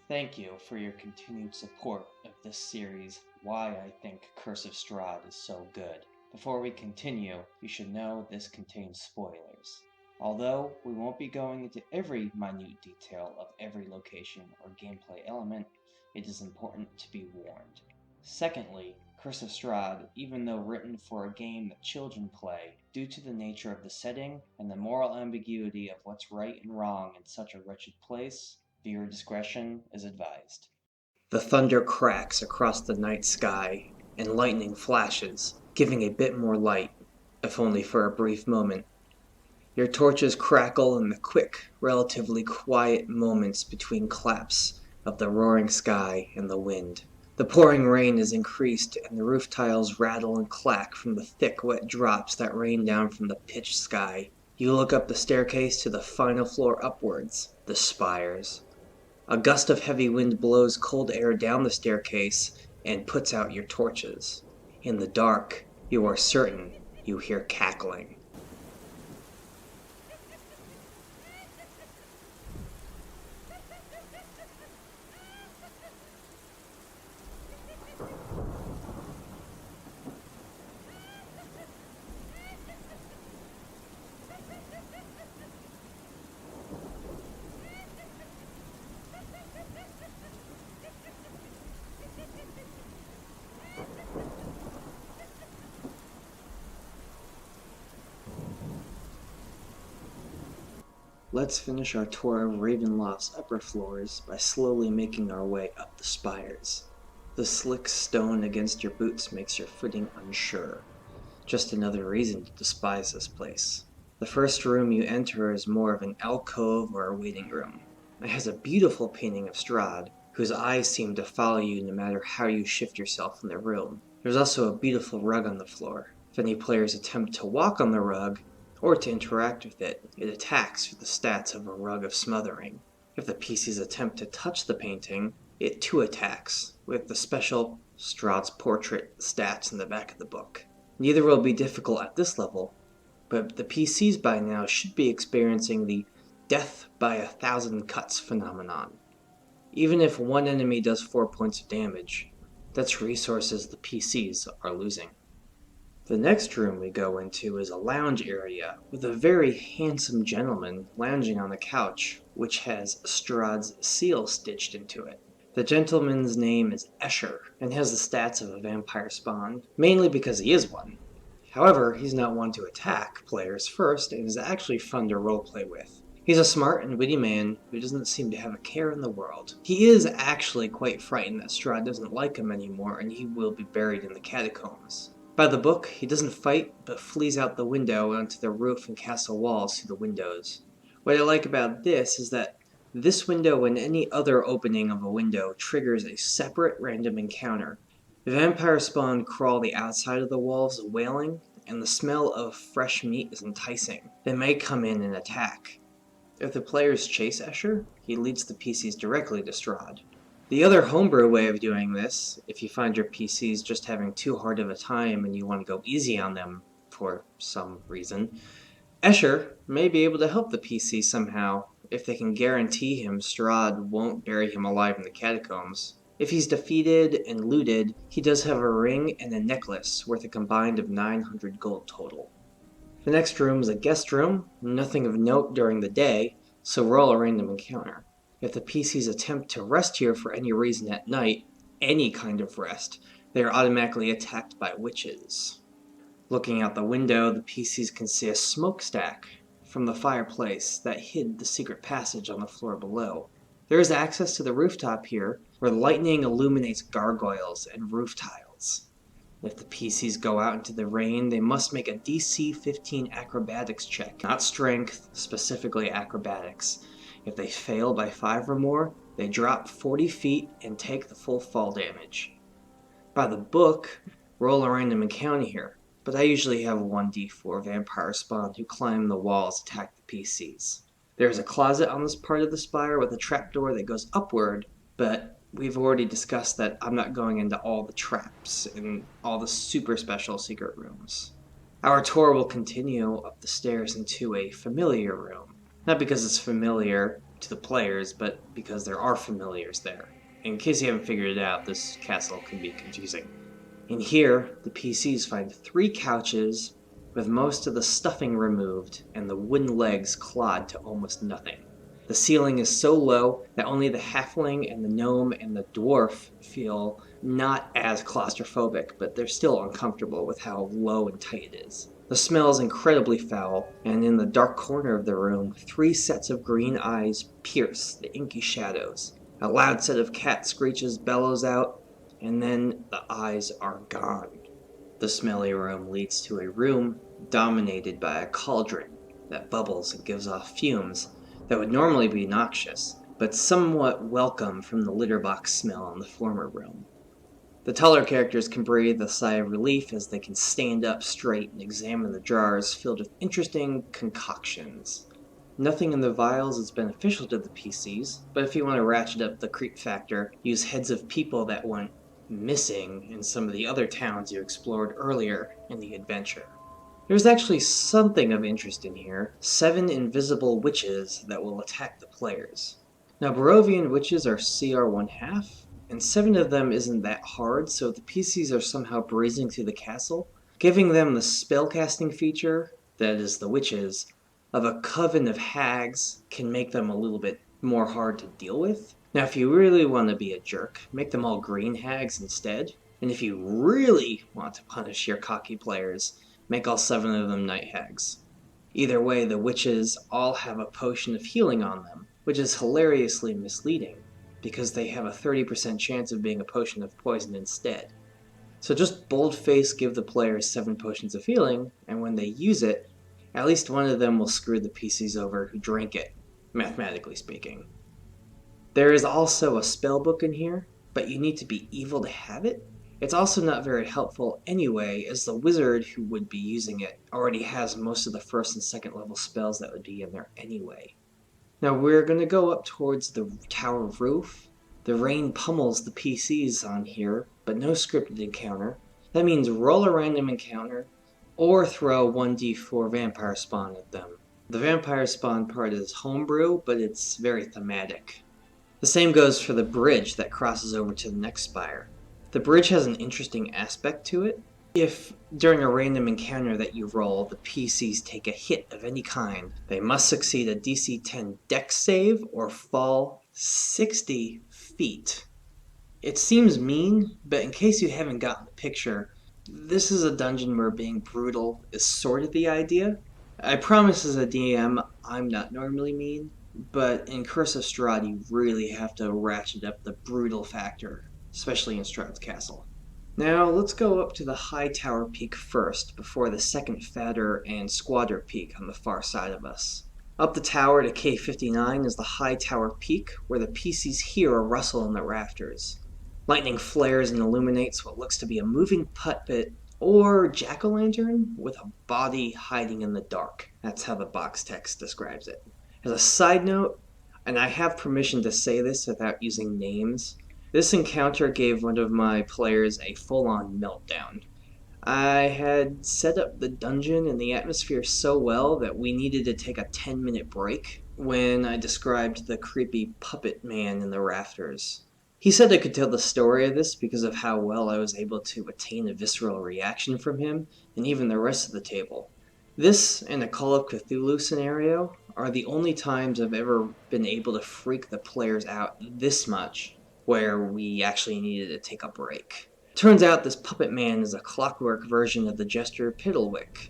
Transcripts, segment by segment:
Thank you for your continued support of this series, Why I Think Curse of Strahd is so good. Before we continue, you should know this contains spoilers. Although we won't be going into every minute detail of every location or gameplay element, it is important to be warned. Secondly, Curse of Strahd, even though written for a game that children play, due to the nature of the setting and the moral ambiguity of what's right and wrong in such a wretched place, viewer discretion is advised. The thunder cracks across the night sky, and lightning flashes, giving a bit more light, if only for a brief moment. Your torches crackle in the quick, relatively quiet moments between claps of the roaring sky and the wind. The pouring rain is increased, and the roof tiles rattle and clack from the thick, wet drops that rain down from the pitched sky. You look up the staircase to the final floor upwards, the spires. A gust of heavy wind blows cold air down the staircase and puts out your torches. In the dark, you are certain you hear cackling. Let's finish our tour of Ravenloft's upper floors by slowly making our way up the spires. The slick stone against your boots makes your footing unsure. Just another reason to despise this place. The first room you enter is more of an alcove or a waiting room. It has a beautiful painting of Strahd, whose eyes seem to follow you no matter how you shift yourself in the room. There's also a beautiful rug on the floor. If any players attempt to walk on the rug, or to interact with it, it attacks with the stats of a rug of smothering. If the PCs attempt to touch the painting, it too attacks, with the special Strahd's portrait stats in the back of the book. Neither will be difficult at this level, but the PCs by now should be experiencing the death by 1,000 cuts phenomenon. Even if one enemy does 4 points of damage, that's resources the PCs are losing. The next room we go into is a lounge area with a very handsome gentleman lounging on the couch, which has Strahd's seal stitched into it. The gentleman's name is Escher, and has the stats of a vampire spawn, mainly because he is one. However, he's not one to attack players first, and is actually fun to roleplay with. He's a smart and witty man who doesn't seem to have a care in the world. He is actually quite frightened that Strahd doesn't like him anymore, and he will be buried in the catacombs. By the book, he doesn't fight, but flees out the window onto the roof and castle walls through the windows. What I like about this is that this window and any other opening of a window triggers a separate random encounter. The vampire spawn crawl the outside of the walls wailing, and the smell of fresh meat is enticing. They may come in and attack. If the players chase Escher, he leads the PCs directly to Strahd. The other homebrew way of doing this, if you find your PCs just having too hard of a time and you want to go easy on them for some reason, Escher may be able to help the PC somehow if they can guarantee him Strahd won't bury him alive in the catacombs. If he's defeated and looted, he does have a ring and a necklace worth a combined of 900 gold total. The next room is a guest room, nothing of note during the day, so roll a random encounter. If the PCs attempt to rest here for any reason at night, any kind of rest, they are automatically attacked by witches. Looking out the window, the PCs can see a smokestack from the fireplace that hid the secret passage on the floor below. There is access to the rooftop here, where lightning illuminates gargoyles and roof tiles. If the PCs go out into the rain, they must make a DC 15 acrobatics check, not strength, specifically acrobatics. If they fail by 5 or more, they drop 40 feet and take the full fall damage. By the book, roll a random encounter here, but I usually have 1d4 vampire spawn who climb the walls to attack the PCs. There is a closet on this part of the spire with a trapdoor that goes upward, but we've already discussed that I'm not going into all the traps and all the super special secret rooms. Our tour will continue up the stairs into a familiar room. Not because it's familiar, to the players, but because there are familiars there. In case you haven't figured it out, this castle can be confusing. In here, the PCs find 3 couches with most of the stuffing removed and the wooden legs clawed to almost nothing. The ceiling is so low that only the halfling and the gnome and the dwarf feel not as claustrophobic, but they're still uncomfortable with how low and tight it is. The smell is incredibly foul, and in the dark corner of the room, 3 sets of green eyes pierce the inky shadows. A loud set of cat screeches bellows out, and then the eyes are gone. The smelly room leads to a room dominated by a cauldron that bubbles and gives off fumes that would normally be noxious, but somewhat welcome from the litter box smell in the former room. The taller characters can breathe a sigh of relief as they can stand up straight and examine the jars filled with interesting concoctions. Nothing in the vials is beneficial to the PCs, but if you want to ratchet up the creep factor, use heads of people that went missing in some of the other towns you explored earlier in the adventure. There's actually something of interest in here: 7 invisible witches that will attack the players. Now, Barovian witches are CR 1/2, and 7 of them isn't that hard, so if the PCs are somehow breezing through the castle, giving them the spellcasting feature, that is the witches, of a coven of hags can make them a little bit more hard to deal with. Now, if you really want to be a jerk, make them all green hags instead, and if you really want to punish your cocky players, make all 7 of them night hags. Either way, the witches all have a potion of healing on them, which is hilariously misleading, because they have a 30% chance of being a potion of poison instead. So just boldface give the players 7 potions of healing, and when they use it, at least one of them will screw the PCs over who drink it, mathematically speaking. There is also a spell book in here, but you need to be evil to have it. It's also not very helpful anyway, as the wizard who would be using it already has most of the 1st and 2nd level spells that would be in there anyway. Now we're going to go up towards the tower roof. The rain pummels the PCs on here, but no scripted encounter. That means roll a random encounter, or throw 1d4 vampire spawn at them. The vampire spawn part is homebrew, but it's very thematic. The same goes for the bridge that crosses over to the next spire. The bridge has an interesting aspect to it. If, during a random encounter that you roll, the PCs take a hit of any kind, they must succeed a DC 10 dex save or fall 60 feet. It seems mean, but in case you haven't gotten the picture, this is a dungeon where being brutal is sort of the idea. I promise as a DM, I'm not normally mean, but in Curse of Strahd you really have to ratchet up the brutal factor, especially in Strahd's castle. Now let's go up to the high tower peak first, before the second fatter and squatter peak on the far side of us. Up the tower to K59 is the high tower peak, where the PCs hear a rustle in the rafters. Lightning flares and illuminates what looks to be a moving puppet or jack-o'-lantern with a body hiding in the dark. That's how the box text describes it. As a side note, and I have permission to say this without using names, this encounter gave one of my players a full-on meltdown. I had set up the dungeon and the atmosphere so well that we needed to take a 10-minute break when I described the creepy puppet man in the rafters. He said I could tell the story of this because of how well I was able to attain a visceral reaction from him and even the rest of the table. This and a Call of Cthulhu scenario are the only times I've ever been able to freak the players out this much, where we actually needed to take a break. Turns out this puppet man is a clockwork version of the Jester Piddlewick.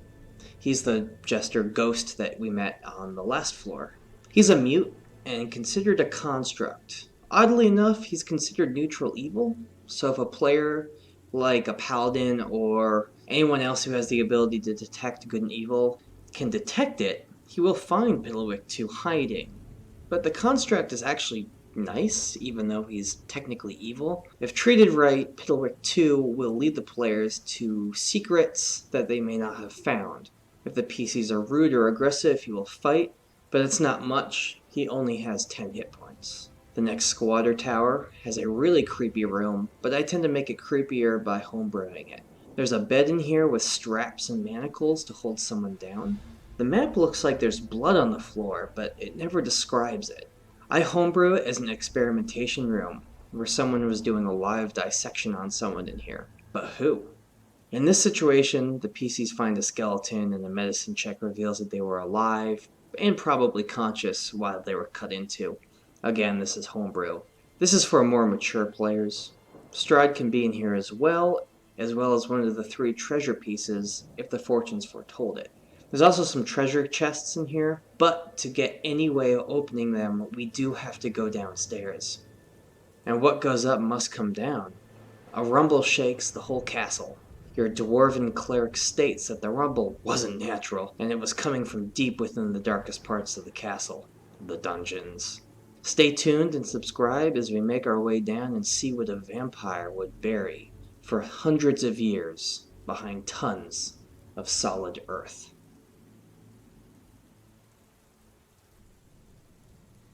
He's the Jester ghost that we met on the last floor. He's a mute and considered a construct. Oddly enough, he's considered neutral evil, so if a player like a paladin or anyone else who has the ability to detect good and evil can detect it, he will find Piddlewick 2 hiding. But the construct is actually nice, even though he's technically evil. If treated right, Piddlewick 2 will lead the players to secrets that they may not have found. If the PCs are rude or aggressive, he will fight, but it's not much. He only has 10 hit points. The next squatter tower has a really creepy room, but I tend to make it creepier by homebrewing it. There's a bed in here with straps and manacles to hold someone down. The map looks like there's blood on the floor, but it never describes it. I homebrew it as an experimentation room, where someone was doing a live dissection on someone in here. But who? In this situation, the PCs find a skeleton and a medicine check reveals that they were alive and probably conscious while they were cut into. Again, this is homebrew. This is for more mature players. Strahd can be in here as well as one of the 3 treasure pieces if the fortunes foretold it. There's also some treasure chests in here, but to get any way of opening them, we do have to go downstairs. And what goes up must come down. A rumble shakes the whole castle. Your dwarven cleric states that the rumble wasn't natural, and it was coming from deep within the darkest parts of the castle, the dungeons. Stay tuned and subscribe as we make our way down and see what a vampire would bury for hundreds of years behind tons of solid earth.